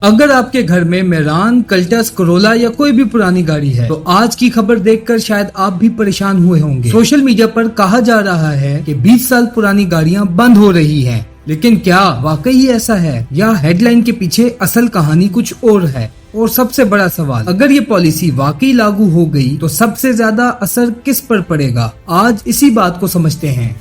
اگر آپ کے گھر میں میران، کلٹس، کرولا یا کوئی بھی پرانی گاڑی ہے تو آج کی خبر دیکھ کر شاید آپ بھی پریشان ہوئے ہوں گے۔ سوشل میڈیا پر کہا جا رہا ہے کہ 20 سال پرانی گاڑیاں بند ہو رہی ہیں، لیکن کیا واقعی ایسا ہے یا ہیڈ لائن کے پیچھے اصل کہانی کچھ اور ہے؟ اور سب سے بڑا سوال، اگر یہ پالیسی واقعی لاگو ہو گئی تو سب سے زیادہ اثر کس پر پڑے گا؟ آج اسی بات کو سمجھتے ہیں۔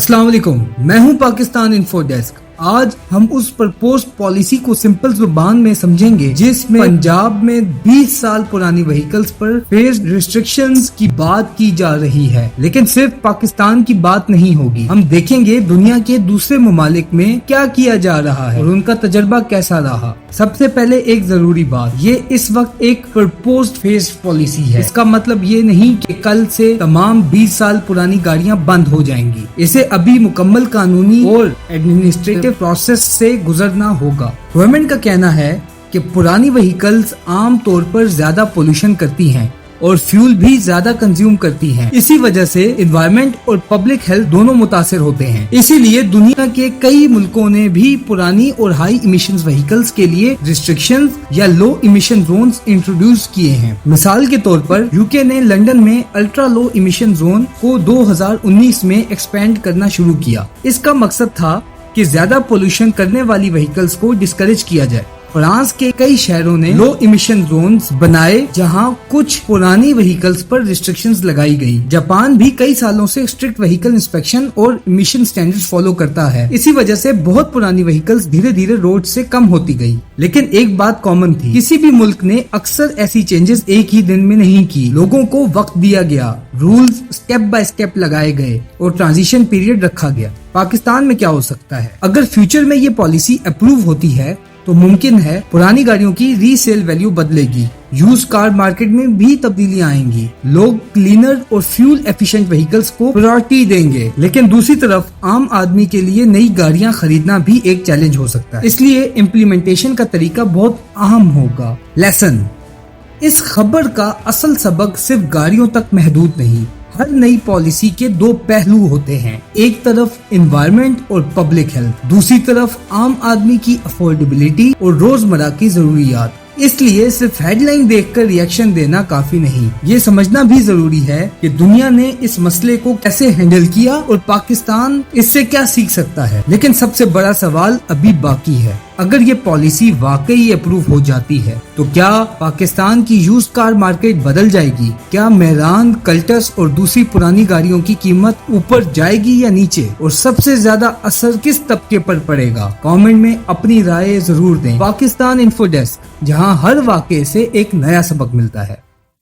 السلام علیکم، میں ہوں پاکستان انفو ڈیسک۔ آج ہم اس پرپوز پالیسی کو سمپل زبان میں سمجھیں گے جس میں پنجاب میں 20 سال پرانی وہیکلز پر فیس ریسٹرکشنز کی بات کی جا رہی ہے، لیکن صرف پاکستان کی بات نہیں ہوگی۔ ہم دیکھیں گے دنیا کے دوسرے ممالک میں کیا کیا جا رہا ہے اور ان کا تجربہ کیسا رہا۔ سب سے پہلے ایک ضروری بات، یہ اس وقت ایک پرپوزڈ فیس پالیسی ہے۔ اس کا مطلب یہ نہیں کہ کل سے تمام 20 سال پرانی گاڑیاں بند ہو جائیں گی۔ اسے ابھی مکمل قانونی اور ایڈمنسٹریٹو پروسیس سے گزرنا ہوگا۔ گورنمنٹ کا کہنا ہے کہ پرانی وہیکلز عام طور پر زیادہ پولوشن کرتی ہیں اور فیول بھی زیادہ کنزیوم کرتی ہیں۔ اسی وجہ سے انوائرمنٹ اور پبلک ہیلتھ دونوں متاثر ہوتے ہیں۔ اسی لیے دنیا کے کئی ملکوں نے بھی پرانی اور ہائی ایمیشنز وہیکلز کے لیے ریسٹرکشنز یا لو ایمیشن زونز انٹروڈیوس کیے ہیں۔ مثال کے طور پر یوکے نے لنڈن میں الٹرا لو ایمیشن زون کو 2019 میں ایکسپینڈ کرنا شروع کیا۔ اس کا مقصد تھا کہ زیادہ پولوشن کرنے والی وہیکلز کو ڈسکریج کیا جائے۔ فرانس کے کئی شہروں نے لو ایمیشن زونز بنائے جہاں کچھ پرانی وہیکلز پر ریسٹرکشنز لگائی گئی۔ جاپان بھی کئی سالوں سے اسٹرکٹ وہیکل انسپیکشن اور ایمیشن سٹینڈرڈز فالو کرتا ہے۔ اسی وجہ سے بہت پرانی وہیکلز دھیرے دھیرے روڈ سے کم ہوتی گئی۔ لیکن ایک بات کامن تھی، کسی بھی ملک نے اکثر ایسی چینجز ایک ہی دن میں نہیں کی۔ لوگوں کو وقت دیا گیا، رولز اسٹیپ بائی اسٹیپ لگائے گئے اور ٹرانزیشن پیریڈ رکھا گیا۔ پاکستان میں کیا ہو سکتا ہے؟ اگر فیوچر میں یہ پالیسی اپروو ہوتی ہے تو ممکن ہے پرانی گاڑیوں کی ری سیل ویلیو بدلے گی، یوز کار مارکیٹ میں بھی تبدیلیاں آئیں گی، لوگ کلینر اور فیول ایفیشنٹ وہیکلز کو پرائورٹی دیں گے۔ لیکن دوسری طرف عام آدمی کے لیے نئی گاڑیاں خریدنا بھی ایک چیلنج ہو سکتا ہے، اس لیے امپلیمنٹیشن کا طریقہ بہت اہم ہوگا۔ لیسن، اس خبر کا اصل سبق صرف گاڑیوں تک محدود نہیں۔ ہر نئی پالیسی کے دو پہلو ہوتے ہیں، ایک طرف انوائرمنٹ اور پبلک ہیلتھ، دوسری طرف عام آدمی کی افورڈیبلٹی اور روزمرہ کی ضروریات۔ اس لیے صرف ہیڈ لائن دیکھ کر ری ایکشن دینا کافی نہیں، یہ سمجھنا بھی ضروری ہے کہ دنیا نے اس مسئلے کو کیسے ہینڈل کیا اور پاکستان اس سے کیا سیکھ سکتا ہے۔ لیکن سب سے بڑا سوال ابھی باقی ہے، اگر یہ پالیسی واقعی اپروو ہو جاتی ہے تو کیا پاکستان کی یوز کار مارکیٹ بدل جائے گی؟ کیا میران، کلٹس اور دوسری پرانی گاڑیوں کی قیمت اوپر جائے گی یا نیچے؟ اور سب سے زیادہ اثر کس طبقے پر پڑے گا؟ کامنٹ میں اپنی رائے ضرور دیں۔ پاکستان انفو ڈیسک، جہاں ہر واقعے سے ایک نیا سبق ملتا ہے۔